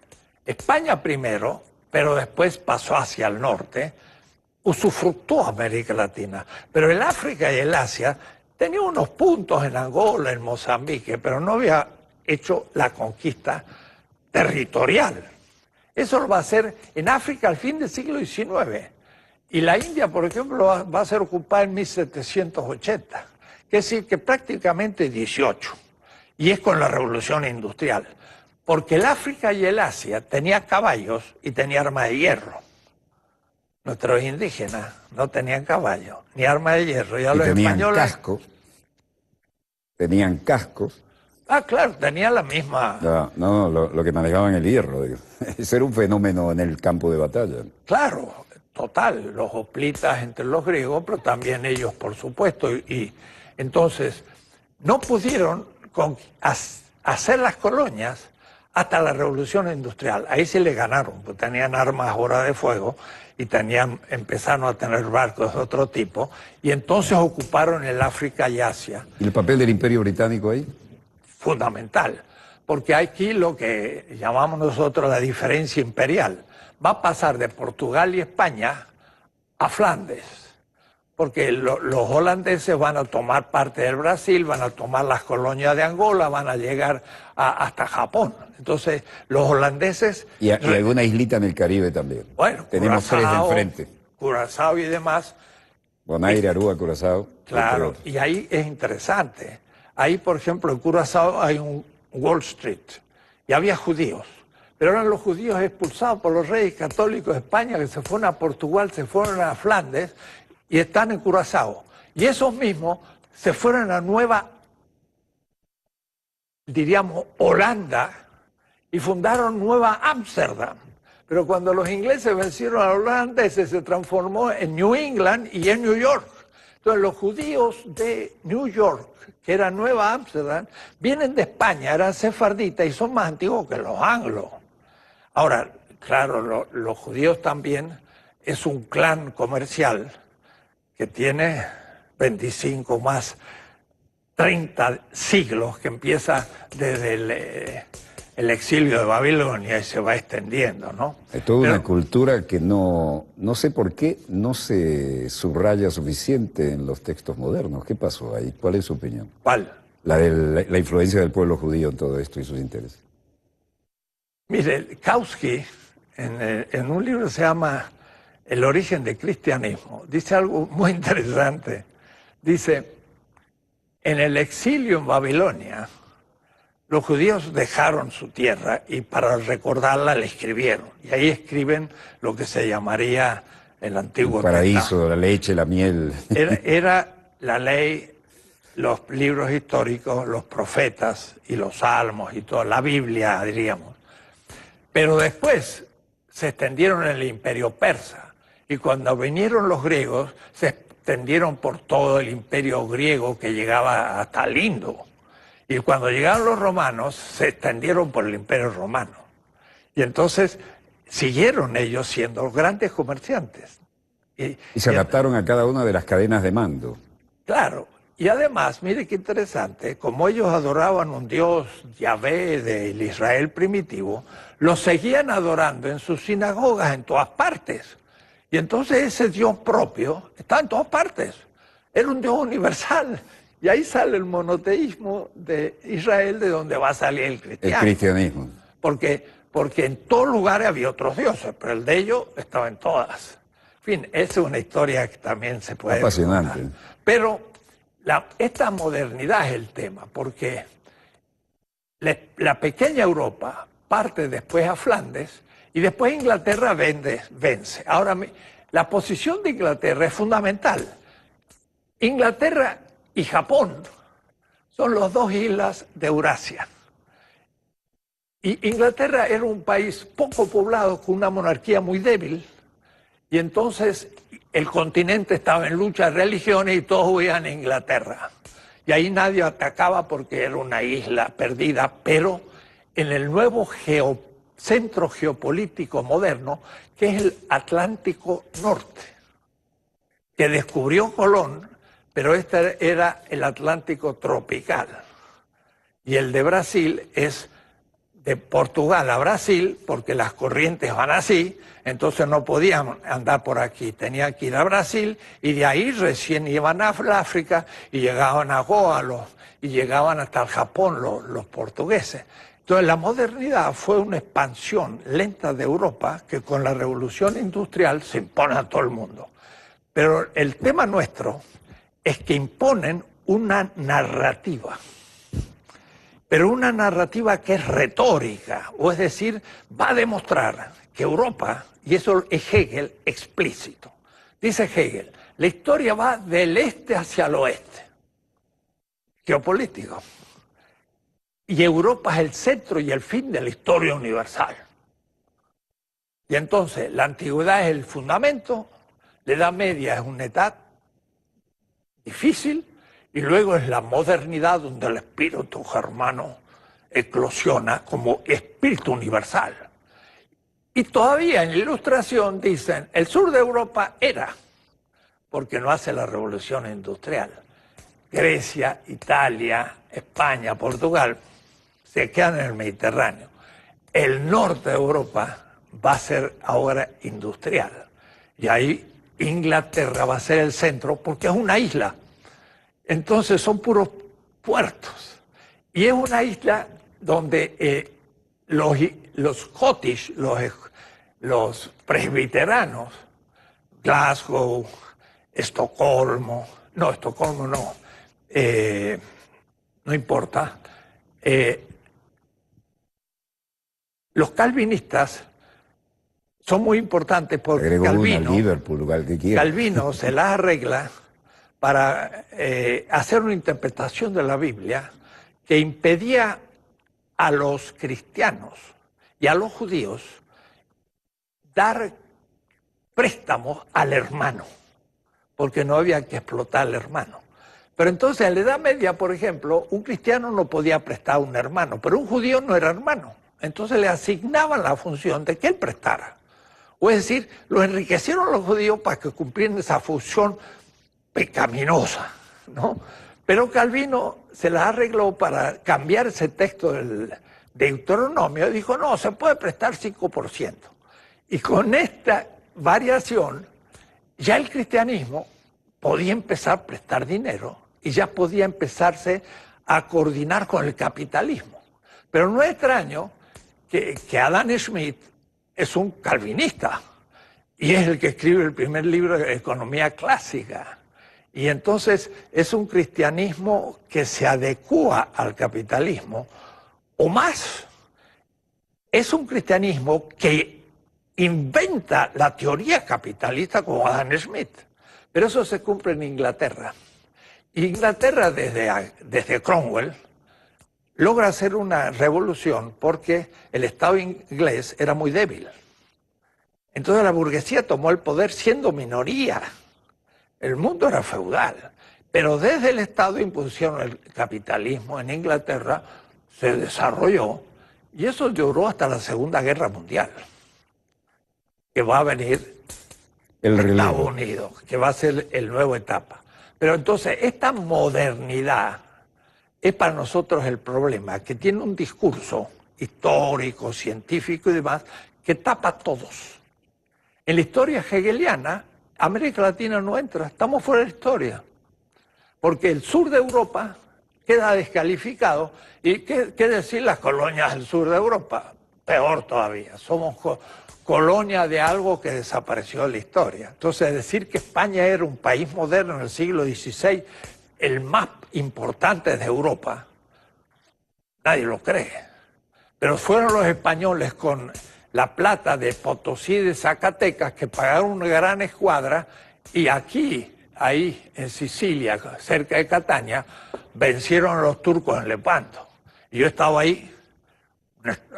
Speaker 2: España primero, pero después pasó hacia el norte, usufructó América Latina. Pero el África y el Asia tenía unos puntos en Angola, en Mozambique, pero no había hecho la conquista territorial. Eso lo va a hacer en África al fin del siglo XIX. Y la India, por ejemplo, va a ser ocupada en 1780. Es decir, que prácticamente 18. Y es con la revolución industrial. Porque el África y el Asia tenía caballos y tenía arma de hierro. Nuestros indígenas no tenían caballos, ni arma de hierro.
Speaker 1: Y tenían cascos. Tenían cascos.
Speaker 2: Ah, claro, tenían la misma...
Speaker 1: No, lo que manejaban el hierro. Digo. Ese era un fenómeno en el campo de batalla.
Speaker 2: Claro, total, los hoplitas entre los griegos, pero también ellos, por supuesto. Y entonces, no pudieron hacer las colonias hasta la revolución industrial. Ahí sí le ganaron, pues tenían armas ahora de fuego y empezaron a tener barcos de otro tipo, y entonces ocuparon el África y Asia.
Speaker 1: ¿Y el papel del Imperio Británico ahí?
Speaker 2: Fundamental, porque aquí lo que llamamos nosotros la diferencia imperial va a pasar de Portugal y España a Flandes, porque los holandeses van a tomar parte del Brasil, van a tomar las colonias de Angola, van a llegar hasta Japón. Entonces, los holandeses...
Speaker 1: Y alguna islita en el Caribe también.
Speaker 2: Bueno,
Speaker 1: tenemos Curazao, 3 de enfrente.
Speaker 2: Curazao y demás
Speaker 1: Bonaire, Aruba, Curazao.
Speaker 2: Claro, y ahí es interesante. Ahí, por ejemplo, en Curazao hay un Wall Street y había judíos. Pero eran los judíos expulsados por los reyes católicos de España que se fueron a Portugal, se fueron a Flandes y están en Curazao. Y esos mismos se fueron a Nueva, diríamos, Holanda y fundaron Nueva Ámsterdam. Pero cuando los ingleses vencieron a los holandeses se transformó en New England y en New York. Entonces los judíos de New York, que era Nueva Ámsterdam, vienen de España, eran sefarditas y son más antiguos que los anglos. Ahora, claro, los judíos también es un clan comercial que tiene 25 más 30 siglos, que empieza desde el exilio de Babilonia y se va extendiendo, ¿no?
Speaker 1: Es toda una cultura que no sé por qué no se subraya suficiente en los textos modernos. ¿Qué pasó ahí? ¿Cuál es su opinión?
Speaker 2: ¿Cuál?
Speaker 1: La influencia del pueblo judío en todo esto y sus intereses.
Speaker 2: Mire, Kautsky, en un libro que se llama El origen del cristianismo, dice algo muy interesante. Dice, en el exilio en Babilonia, los judíos dejaron su tierra y para recordarla la escribieron. Y ahí escriben lo que se llamaría el Antiguo
Speaker 1: Testamento. El paraíso,
Speaker 2: Testamento.
Speaker 1: la leche, la miel.
Speaker 2: Era la ley, los libros históricos, los profetas y los salmos y toda la Biblia, diríamos. Pero después se extendieron en el imperio persa y cuando vinieron los griegos se extendieron por todo el imperio griego que llegaba hasta el Indo. Y cuando llegaron los romanos se extendieron por el imperio romano. Y entonces siguieron ellos siendo grandes comerciantes.
Speaker 1: Y se adaptaron a cada una de las cadenas de mando.
Speaker 2: Claro. Y además, mire qué interesante, como ellos adoraban un Dios Yahvé del Israel primitivo, lo seguían adorando en sus sinagogas en todas partes. Y entonces ese Dios propio está en todas partes. Era un Dios universal. Y ahí sale el monoteísmo de Israel, de donde va a salir el cristianismo.
Speaker 1: El cristianismo.
Speaker 2: Porque en todos lugares había otros dioses, pero el de ellos estaba en todas. En fin, esa es una historia que también se puede
Speaker 1: apasionante
Speaker 2: contar. Pero esta modernidad es el tema, porque la pequeña Europa parte después a Flandes y después Inglaterra vence. Ahora, la posición de Inglaterra es fundamental. Inglaterra y Japón son las dos islas de Eurasia. Y Inglaterra era un país poco poblado, con una monarquía muy débil, y entonces el continente estaba en lucha de religiones y todos huían a Inglaterra. Y ahí nadie atacaba porque era una isla perdida, pero en el nuevo centro geopolítico moderno, que es el Atlántico Norte, que descubrió Colón, pero este era el Atlántico tropical. Y el de Brasil es de Portugal a Brasil, porque las corrientes van así, entonces no podían andar por aquí, tenían que ir a Brasil y de ahí recién iban a África y llegaban a Goa y llegaban hasta el Japón los portugueses. Entonces la modernidad fue una expansión lenta de Europa que con la revolución industrial se impone a todo el mundo. Pero el tema nuestro es que imponen una narrativa. Pero una narrativa que es retórica, o es decir, va a demostrar que Europa, y eso es Hegel explícito, dice Hegel, la historia va del este hacia el oeste, geopolítico, y Europa es el centro y el fin de la historia universal. Y entonces la antigüedad es el fundamento, la Edad Media es una edad difícil, y luego es la modernidad donde el espíritu germano eclosiona como espíritu universal. Y todavía en la Ilustración dicen, el sur de Europa era, porque no hace la revolución industrial. Grecia, Italia, España, Portugal, se quedan en el Mediterráneo. El norte de Europa va a ser ahora industrial. Y ahí Inglaterra va a ser el centro porque es una isla. Entonces son puros puertos. Y es una isla donde los Scottish, los presbiteranos, Glasgow, Estocolmo no, no importa. Los calvinistas son muy importantes porque Calvino se las arregla para hacer una interpretación de la Biblia que impedía a los cristianos y a los judíos dar préstamos al hermano, porque no había que explotar al hermano. Pero entonces en la Edad Media, por ejemplo, un cristiano no podía prestar a un hermano, pero un judío no era hermano. Entonces le asignaban la función de que él prestara. O es decir, lo enriquecieron los judíos para que cumplieran esa función pecaminosa, ¿no? Pero Calvino se las arregló para cambiar ese texto del Deuteronomio y dijo, no, se puede prestar 5%. Y con esta variación, ya el cristianismo podía empezar a prestar dinero y ya podía empezarse a coordinar con el capitalismo. Pero no es extraño que Adam Smith es un calvinista y es el que escribe el primer libro de economía clásica. Y entonces es un cristianismo que se adecúa al capitalismo, o más, es un cristianismo que inventa la teoría capitalista como Adam Smith. Pero eso se cumple en Inglaterra. Inglaterra, desde Cromwell, logra hacer una revolución porque el Estado inglés era muy débil. Entonces la burguesía tomó el poder siendo minoría. El mundo era feudal. Pero desde el Estado impusieron el capitalismo en Inglaterra, se desarrolló, y eso duró hasta la Segunda Guerra Mundial, que va a venir
Speaker 1: el
Speaker 2: Estados Unidos, que va a ser el nuevo etapa. Pero entonces esta modernidad es para nosotros el problema, que tiene un discurso histórico, científico y demás, que tapa a todos. En la historia hegeliana, América Latina no entra, estamos fuera de la historia. Porque el sur de Europa queda descalificado. ¿Y qué decir las colonias del sur de Europa? Peor todavía, somos colonia de algo que desapareció de la historia. Entonces, decir que España era un país moderno en el siglo XVI, el más importante de Europa, nadie lo cree. Pero fueron los españoles con la plata de Potosí y de Zacatecas que pagaron una gran escuadra y aquí, ahí en Sicilia, cerca de Catania, vencieron a los turcos en Lepanto. Y yo estaba ahí,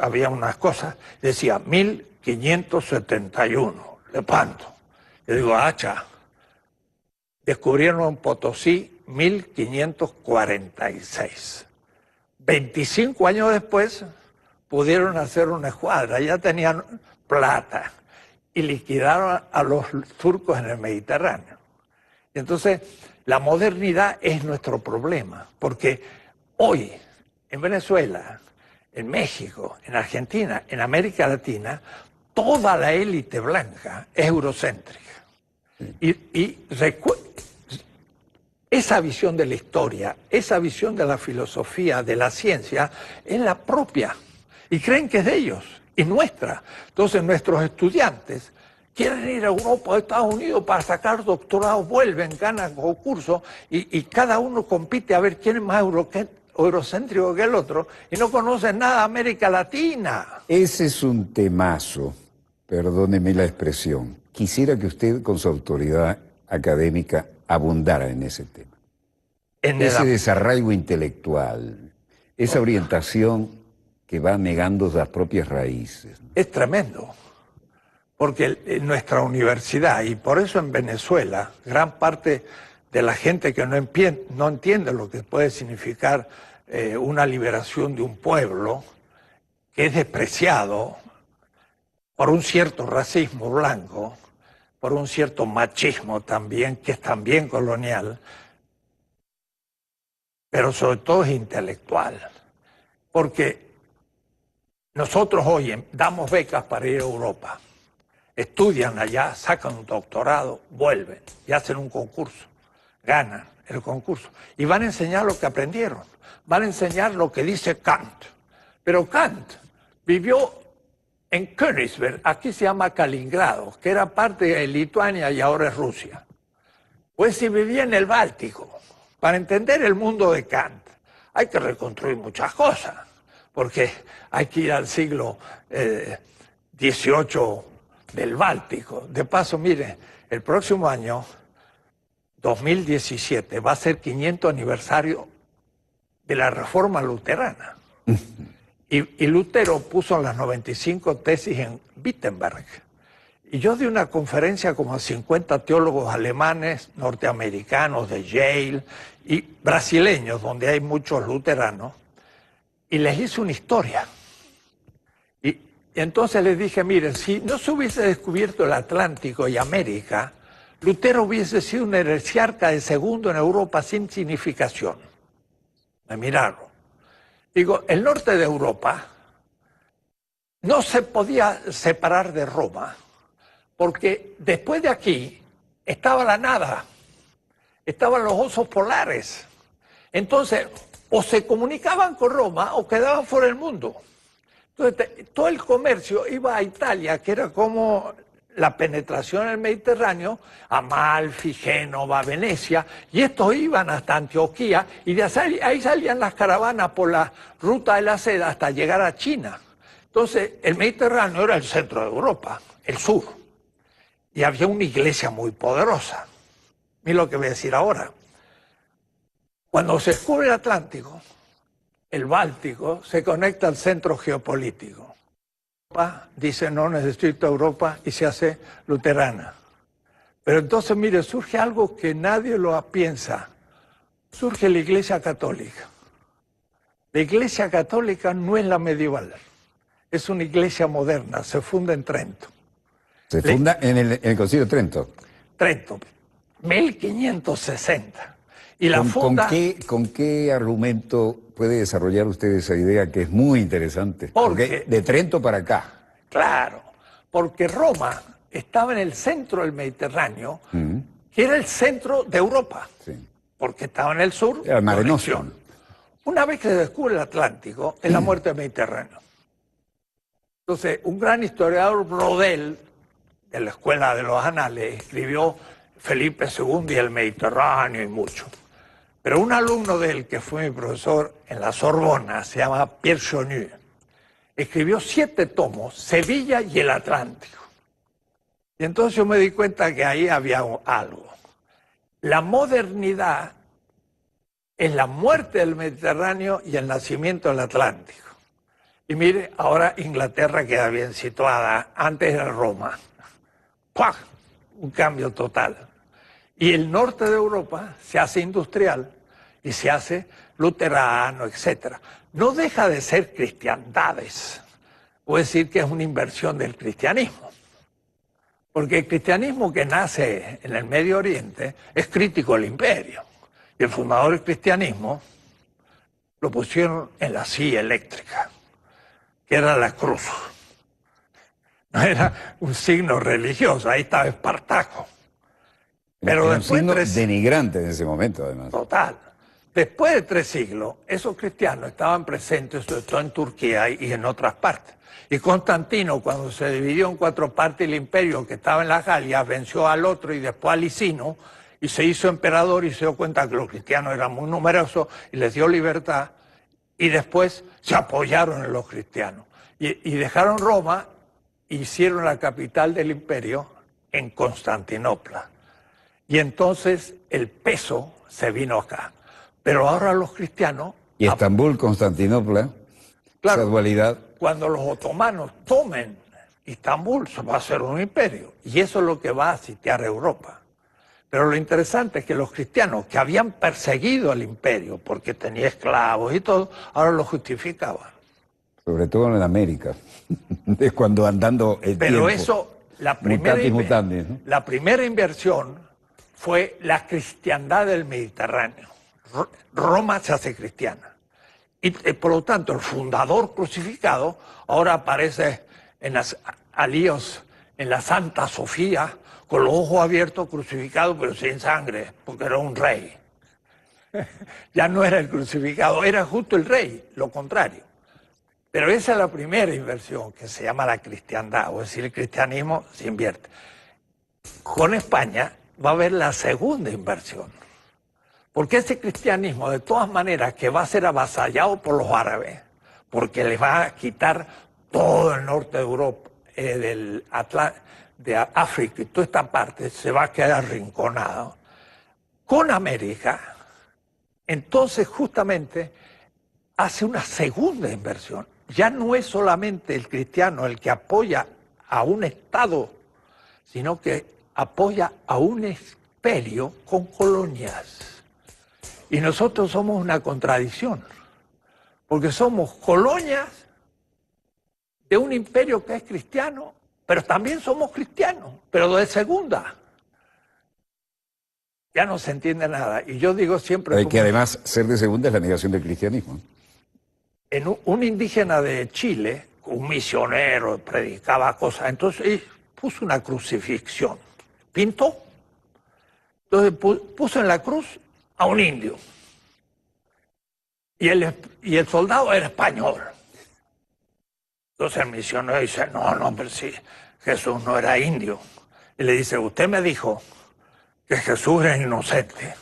Speaker 2: había unas cosas, decía 1571, Lepanto. Yo digo, hacha, descubrieron en Potosí 1546. 25 años después pudieron hacer una escuadra, ya tenían plata y liquidaron a los turcos en el Mediterráneo. Entonces, la modernidad es nuestro problema, porque hoy en Venezuela, en México, en Argentina, en América Latina, toda la élite blanca es eurocéntrica. Esa visión de la historia, esa visión de la filosofía, de la ciencia, es la propia. Y creen que es de ellos y nuestra. Entonces nuestros estudiantes quieren ir a Europa o a Estados Unidos para sacar doctorados, vuelven, ganan concursos y cada uno compite a ver quién es más eurocéntrico que el otro y no conocen nada de América Latina.
Speaker 1: Ese es un temazo, perdóneme la expresión. Quisiera que usted, con su autoridad académica, abundara en ese tema. Ese desarraigo intelectual, esa orientación que va negando las propias raíces.
Speaker 2: Es tremendo, porque en nuestra universidad, y por eso en Venezuela, gran parte de la gente que no entiende lo que puede significar una liberación de un pueblo, que es despreciado por un cierto racismo blanco, por un cierto machismo también, que es también colonial, pero sobre todo es intelectual, porque nosotros hoy damos becas para ir a Europa, estudian allá, sacan un doctorado, vuelven y hacen un concurso, ganan el concurso y van a enseñar lo que aprendieron, van a enseñar lo que dice Kant. Pero Kant vivió en Königsberg, aquí se llama Kaliningrado, que era parte de Lituania y ahora es Rusia. Pues si vivía en el Báltico, para entender el mundo de Kant, hay que reconstruir muchas cosas, porque hay que ir al siglo XVIII del Báltico. De paso, mire, el próximo año, 2017, va a ser 500 aniversario de la Reforma Luterana. Y Lutero puso las 95 tesis en Wittenberg. Y yo di una conferencia como a 50 teólogos alemanes, norteamericanos de Yale y brasileños, donde hay muchos luteranos, y les hice una historia. Y entonces les dije, miren, si no se hubiese descubierto el Atlántico y América, Lutero hubiese sido un heresiarca de segundo en Europa sin significación. Me miraron. Digo, el norte de Europa no se podía separar de Roma, porque después de aquí estaba la nada, estaban los osos polares. Entonces, o se comunicaban con Roma o quedaban fuera del mundo. Entonces, todo el comercio iba a Italia, que era como la penetración en el Mediterráneo, Amalfi, Génova, Venecia, y estos iban hasta Antioquía, y de ahí salían las caravanas por la ruta de la seda hasta llegar a China. Entonces, el Mediterráneo era el centro de Europa, el sur, y había una iglesia muy poderosa. Mira lo que voy a decir ahora. Cuando se descubre el Atlántico, el Báltico se conecta al centro geopolítico. Europa dice, no necesito Europa, y se hace luterana. Pero entonces, mire, surge algo que nadie lo piensa. Surge la Iglesia Católica. La Iglesia Católica no es la medieval, es una iglesia moderna, se funda en Trento.
Speaker 1: Se funda en el Concilio de Trento.
Speaker 2: Trento, 1560. Y la funda...
Speaker 1: ¿Con qué argumento puede desarrollar usted esa idea que es muy interesante? Porque de Trento para acá.
Speaker 2: Claro, porque Roma estaba en el centro del Mediterráneo, que era el centro de Europa, porque estaba en el sur.
Speaker 1: Era Mare Nostrum.
Speaker 2: Una vez que se descubre el Atlántico, es la muerte del Mediterráneo. Entonces, un gran historiador, Brodel, de la Escuela de los Anales, escribió Felipe II y el Mediterráneo y mucho. Pero un alumno de él, que fue mi profesor en la Sorbona, se llama Pierre Chonu, escribió 7 tomos, Sevilla y el Atlántico. Y entonces yo me di cuenta que ahí había algo. La modernidad es la muerte del Mediterráneo y el nacimiento del Atlántico. Y mire, ahora Inglaterra queda bien situada, antes era Roma. ¡Pua! Un cambio total. Y el norte de Europa se hace industrial y se hace luterano, etc. No deja de ser cristiandades. Puedo decir que es una inversión del cristianismo. Porque el cristianismo que nace en el Medio Oriente es crítico del imperio. Y el fundador del cristianismo lo pusieron en la silla eléctrica, que era la cruz. No era un signo religioso, ahí estaba Espartaco. Pero
Speaker 1: después un signo denigrante en ese momento, además.
Speaker 2: Total. Después de 3 siglos, esos cristianos estaban presentes, sobre todo en Turquía y en otras partes. Y Constantino, cuando se dividió en 4 partes el imperio que estaba en las Galias, venció al otro y después a Licino, y se hizo emperador y se dio cuenta que los cristianos eran muy numerosos y les dio libertad, y después se apoyaron en los cristianos. Y dejaron Roma e hicieron la capital del imperio en Constantinopla. Y entonces el peso se vino acá. Pero ahora los cristianos...
Speaker 1: Y Estambul, Constantinopla,
Speaker 2: claro,
Speaker 1: esa dualidad.
Speaker 2: Cuando los otomanos tomen Estambul, se va a hacer un imperio. Y eso es lo que va a sitiar Europa. Pero lo interesante es que los cristianos que habían perseguido al imperio porque tenía esclavos y todo, ahora lo justificaban.
Speaker 1: Sobre todo en América. Es cuando andando el
Speaker 2: Pero
Speaker 1: tiempo.
Speaker 2: eso, la primera inversión fue la cristiandad del Mediterráneo. Roma se hace cristiana. Y por lo tanto, el fundador crucificado ahora aparece en las alíos, en la Santa Sofía, con los ojos abiertos, crucificado, pero sin sangre, porque era un rey. Ya no era el crucificado, era justo el rey, lo contrario. Pero esa es la primera inversión, que se llama la cristiandad, o decir, el cristianismo se invierte. Con España va a haber la segunda inversión. Porque ese cristianismo, de todas maneras, que va a ser avasallado por los árabes, porque les va a quitar todo el norte de Europa, de África y toda esta parte, se va a quedar arrinconado. Con América, entonces justamente hace una segunda inversión. Ya no es solamente el cristiano el que apoya a un Estado, sino que apoya a un imperio con colonias. Y nosotros somos una contradicción, porque somos colonias de un imperio que es cristiano, pero también somos cristianos, pero de segunda. Ya no se entiende nada. Y yo digo siempre...
Speaker 1: Que además ser de segunda es la negación del cristianismo.
Speaker 2: En un indígena de Chile, un misionero, predicaba cosas, entonces puso una crucifixión, pintó, entonces puso en la cruz a un indio. Y el soldado era español. Entonces el misionero dice, no, pero sí, Jesús no era indio. Y le dice, usted me dijo que Jesús era inocente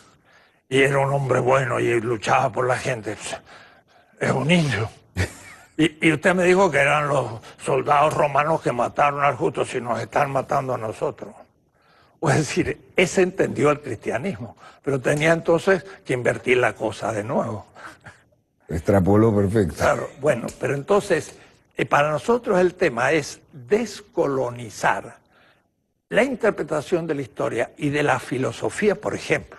Speaker 2: y era un hombre bueno y luchaba por la gente. Es un indio. Y usted me dijo que eran los soldados romanos que mataron al justo, si nos están matando a nosotros. Es decir, ese entendió el cristianismo, pero tenía entonces que invertir la cosa de nuevo.
Speaker 1: Extrapoló perfecto.
Speaker 2: Claro, bueno, pero entonces, para nosotros el tema es descolonizar la interpretación de la historia y de la filosofía, por ejemplo.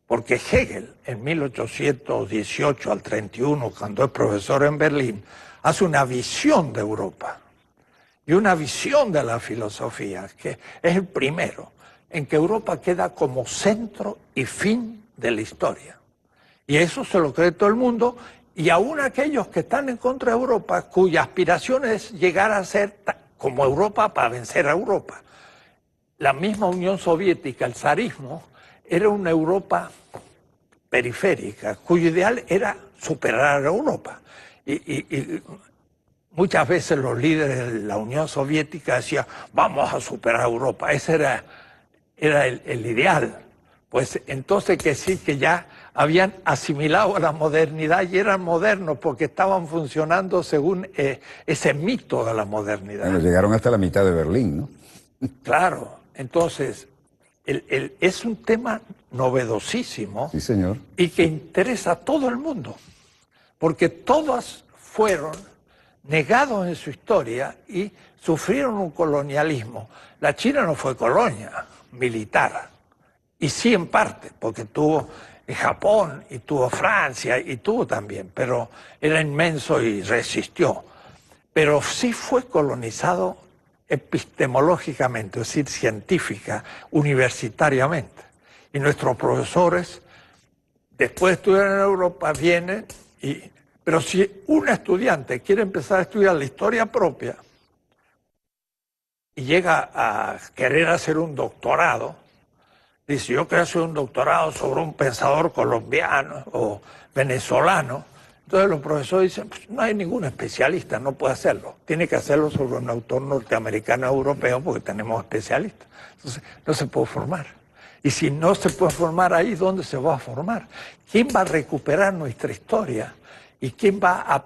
Speaker 2: Porque Hegel, en 1818 al 31, cuando es profesor en Berlín, hace una visión de Europa y una visión de la filosofía, que es el primero, en que Europa queda como centro y fin de la historia. Y eso se lo cree todo el mundo, y aún aquellos que están en contra de Europa, cuya aspiración es llegar a ser como Europa para vencer a Europa. La misma Unión Soviética, el zarismo, era una Europa periférica, cuyo ideal era superar a Europa. Y muchas veces los líderes de la Unión Soviética decían, vamos a superar a Europa. Ese era el ideal. Pues entonces que sí, que ya habían asimilado a la modernidad y eran modernos porque estaban funcionando según ese mito de la modernidad.
Speaker 1: Bueno, llegaron hasta la mitad de Berlín, ¿no?
Speaker 2: Claro, entonces es un tema novedosísimo.
Speaker 1: Sí, señor.
Speaker 2: Y que interesa a todo el mundo, porque todos fueron negados en su historia y sufrieron un colonialismo. La China no fue colonia militar, y sí en parte, porque tuvo Japón y tuvo Francia y tuvo también, pero era inmenso y resistió. Pero sí fue colonizado epistemológicamente, es decir, científica, universitariamente. Y nuestros profesores, después de estudiar en Europa, vienen pero si un estudiante quiere empezar a estudiar la historia propia y llega a querer hacer un doctorado, dice, yo quiero hacer un doctorado sobre un pensador colombiano o venezolano, entonces los profesores dicen, pues no hay ningún especialista, no puede hacerlo. Tiene que hacerlo sobre un autor norteamericano o europeo porque tenemos especialistas. Entonces no se puede formar. Y si no se puede formar ahí, ¿dónde se va a formar? ¿Quién va a recuperar nuestra historia? ¿Y quién va a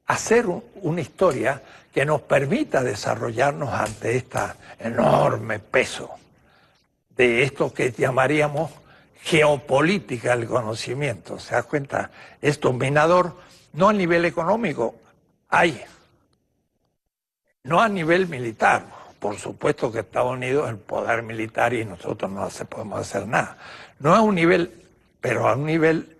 Speaker 2: hacer una historia que nos permita desarrollarnos ante este enorme peso de esto que llamaríamos geopolítica del conocimiento? ¿Se da cuenta? Es dominador no a nivel económico, no a nivel militar. Por supuesto que Estados Unidos es el poder militar y nosotros no podemos hacer nada. No a un nivel, pero a un nivel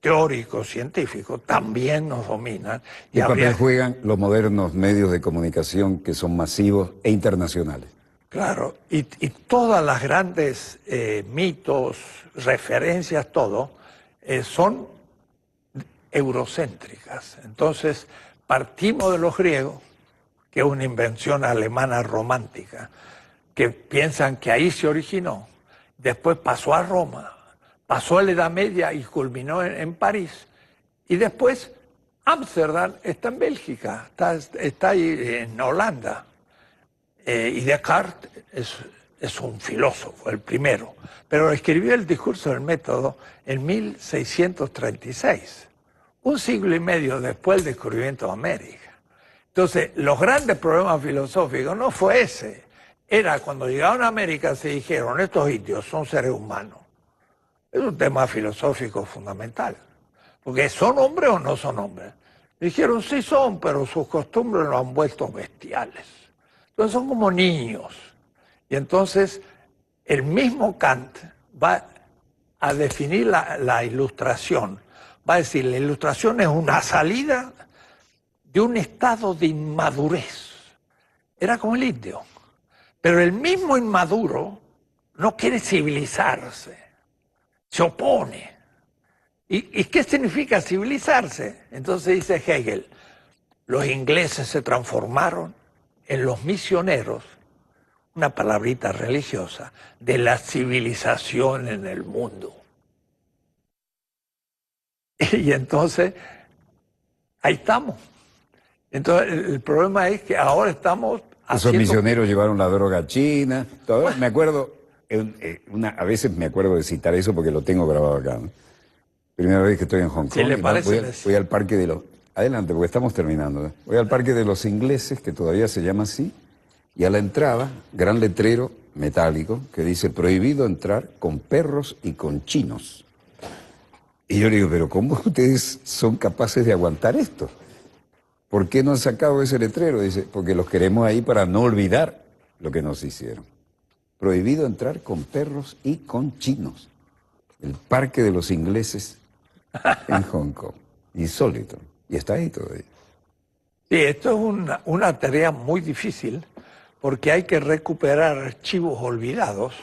Speaker 2: teórico, científico, también nos dominan.
Speaker 1: ¿Qué papel juegan los modernos medios de comunicación que son masivos e internacionales?
Speaker 2: Claro, y todas las grandes mitos, referencias, todo, son eurocéntricas. Entonces, partimos de los griegos, que es una invención alemana romántica, que piensan que ahí se originó, después pasó a Roma, pasó a la Edad Media y culminó en París, y después Ámsterdam está en Bélgica, está ahí en Holanda. Y Descartes es un filósofo, el primero, pero escribió el discurso del método en 1636, un siglo y medio después del descubrimiento de América. Entonces, los grandes problemas filosóficos no fue ese, era cuando llegaron a América se dijeron, estos indios son seres humanos. Es un tema filosófico fundamental, porque ¿son hombres o no son hombres? Dijeron, sí son, pero sus costumbres lo han vuelto bestiales. Entonces son como niños. Y entonces el mismo Kant va a definir la ilustración. Va a decir, la ilustración es una salida de un estado de inmadurez. Era como el indio. Pero el mismo inmaduro no quiere civilizarse, se opone. ¿Y qué significa civilizarse? Entonces dice Hegel, los ingleses se transformaron en los misioneros, una palabrita religiosa, de la civilización en el mundo. Y entonces, ahí estamos. Entonces, el problema es que ahora estamos
Speaker 1: Esos misioneros llevaron la droga china. Todavía me acuerdo, a veces me acuerdo de citar eso porque lo tengo grabado acá, ¿no? Primera vez que estoy en Hong Kong.
Speaker 2: ¿Sí le parece?
Speaker 1: Voy al parque de los... Adelante, porque estamos terminando, ¿eh? Voy al parque de los ingleses, que todavía se llama así, y a la entrada, gran letrero metálico que dice prohibido entrar con perros y con chinos. Y yo le digo, pero ¿cómo ustedes son capaces de aguantar esto? ¿Por qué no han sacado ese letrero? Dice, porque los queremos ahí para no olvidar lo que nos hicieron. Prohibido entrar con perros y con chinos. El parque de los ingleses en Hong Kong. Insólito. Y está ahí todavía.
Speaker 2: Sí, esto es una tarea muy difícil porque hay que recuperar archivos olvidados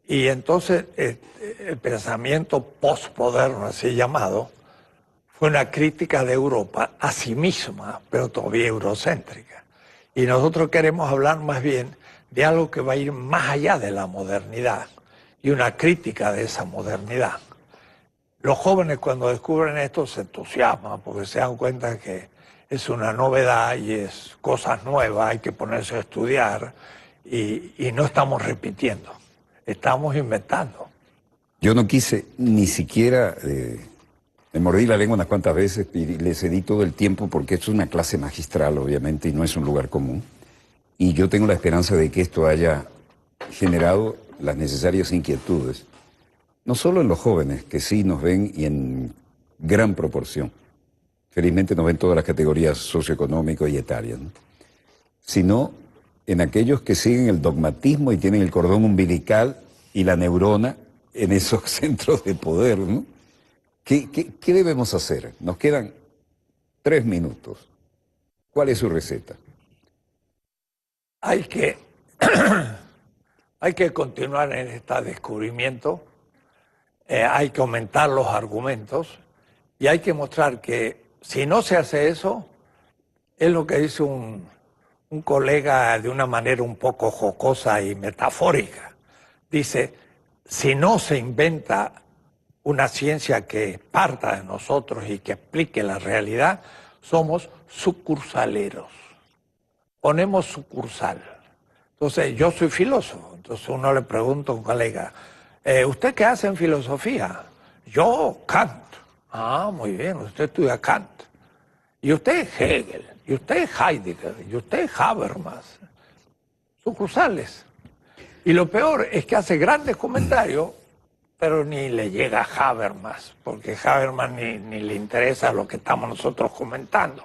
Speaker 2: y entonces el pensamiento postmoderno, así llamado, fue una crítica de Europa a sí misma, pero todavía eurocéntrica. Y nosotros queremos hablar más bien de algo que va a ir más allá de la modernidad y una crítica de esa modernidad. Los jóvenes cuando descubren esto se entusiasman porque se dan cuenta que es una novedad y es cosas nuevas, hay que ponerse a estudiar y no estamos repitiendo, estamos inventando.
Speaker 1: Yo no quise ni siquiera... me mordí la lengua unas cuantas veces y les cedí todo el tiempo porque esto es una clase magistral, obviamente, y no es un lugar común. Y yo tengo la esperanza de que esto haya generado las necesarias inquietudes, no solo en los jóvenes, que sí nos ven y en gran proporción. Felizmente nos ven todas las categorías socioeconómicas y etarias, ¿no? Sino en aquellos que siguen el dogmatismo y tienen el cordón umbilical y la neurona en esos centros de poder, ¿no? ¿Qué debemos hacer? Nos quedan 3 minutos. ¿Cuál es su receta?
Speaker 2: Hay que continuar en este descubrimiento, hay que aumentar los argumentos y hay que mostrar que si no se hace eso, es lo que dice un colega de una manera un poco jocosa y metafórica. Dice, si no se inventa una ciencia que parta de nosotros y que explique la realidad, somos sucursaleros. Ponemos sucursal. Entonces, yo soy filósofo. Entonces uno le pregunta a un colega, ¿usted qué hace en filosofía? Yo, Kant. Ah, muy bien, usted estudia Kant. Y usted Hegel, y usted Heidegger, y usted Habermas. Sucursales. Y lo peor es que hace grandes comentarios, pero ni le llega a Habermas, porque Habermas ni le interesa lo que estamos nosotros comentando.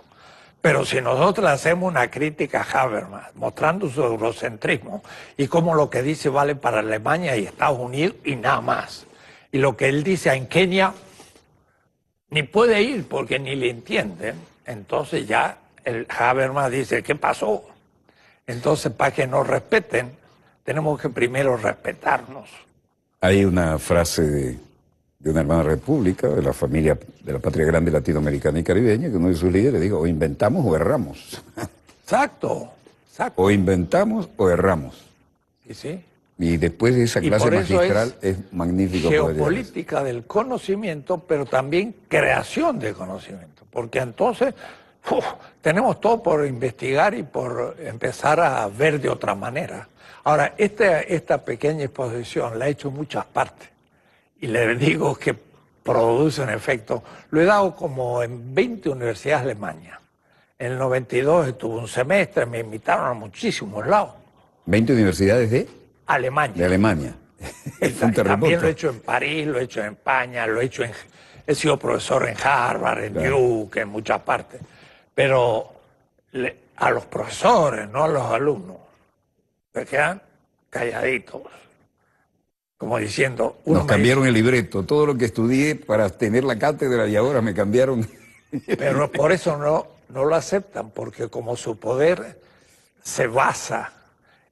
Speaker 2: Pero si nosotros le hacemos una crítica a Habermas, mostrando su eurocentrismo y cómo lo que dice vale para Alemania y Estados Unidos y nada más, y lo que él dice en Kenia ni puede ir porque ni le entienden, entonces ya el Habermas dice, ¿qué pasó? Entonces, para que nos respeten, tenemos que primero respetarnos.
Speaker 1: Hay una frase de una hermana república, de la familia, de la patria grande latinoamericana y caribeña, que uno de sus líderes dijo, o inventamos o erramos.
Speaker 2: Exacto, exacto.
Speaker 1: O inventamos o erramos.
Speaker 2: ¿Y sí?
Speaker 1: Y después de esa clase magistral es magnífico.
Speaker 2: Geopolítica del conocimiento, pero también creación de conocimiento. Porque entonces tenemos todo por investigar y por empezar a ver de otra manera. Ahora, esta pequeña exposición la he hecho en muchas partes y le digo que produce un efecto. Lo he dado como en 20 universidades de Alemania. En el 92 estuve un semestre, me invitaron a muchísimos lados.
Speaker 1: 20 universidades de
Speaker 2: Alemania.
Speaker 1: De Alemania. Fue un terremoto.
Speaker 2: También lo he hecho en París, lo he hecho en España, he sido profesor en Harvard, en Duke, en muchas partes. Pero a los profesores, no a los alumnos, se quedan calladitos. Como diciendo...
Speaker 1: Nos cambiaron el libreto, todo lo que estudié para tener la cátedra y ahora me cambiaron.
Speaker 2: Pero por eso no lo aceptan, porque como su poder se basa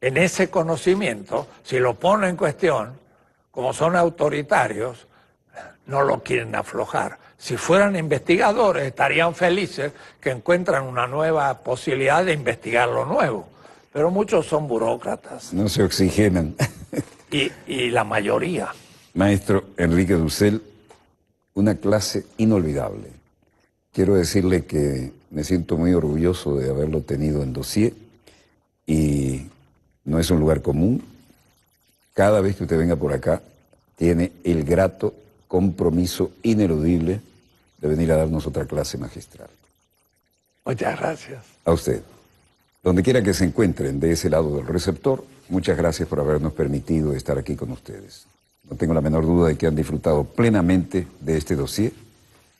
Speaker 2: en ese conocimiento, si lo ponen en cuestión, como son autoritarios, no lo quieren aflojar. Si fueran investigadores, estarían felices que encuentran una nueva posibilidad de investigar lo nuevo. Pero muchos son burócratas.
Speaker 1: No se oxigenan.
Speaker 2: Y la mayoría.
Speaker 1: Maestro Enrique Dussel, una clase inolvidable. Quiero decirle que me siento muy orgulloso de haberlo tenido en Dossier y no es un lugar común. Cada vez que usted venga por acá, tiene el grato compromiso ineludible de venir a darnos otra clase magistral.
Speaker 2: Muchas gracias.
Speaker 1: A usted. Donde quiera que se encuentren de ese lado del receptor, muchas gracias por habernos permitido estar aquí con ustedes. No tengo la menor duda de que han disfrutado plenamente de este dossier.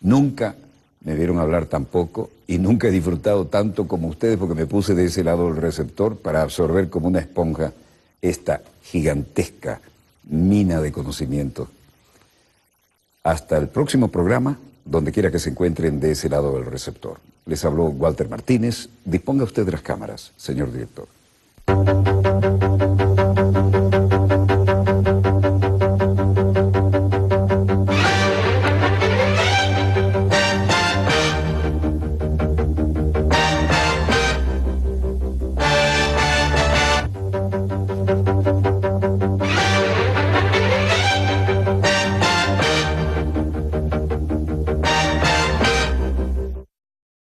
Speaker 1: Nunca me vieron hablar tan poco y nunca he disfrutado tanto como ustedes porque me puse de ese lado del receptor para absorber como una esponja esta gigantesca mina de conocimiento. Hasta el próximo programa, donde quiera que se encuentren de ese lado del receptor. Les habló Walter Martínez. Disponga usted de las cámaras, señor director.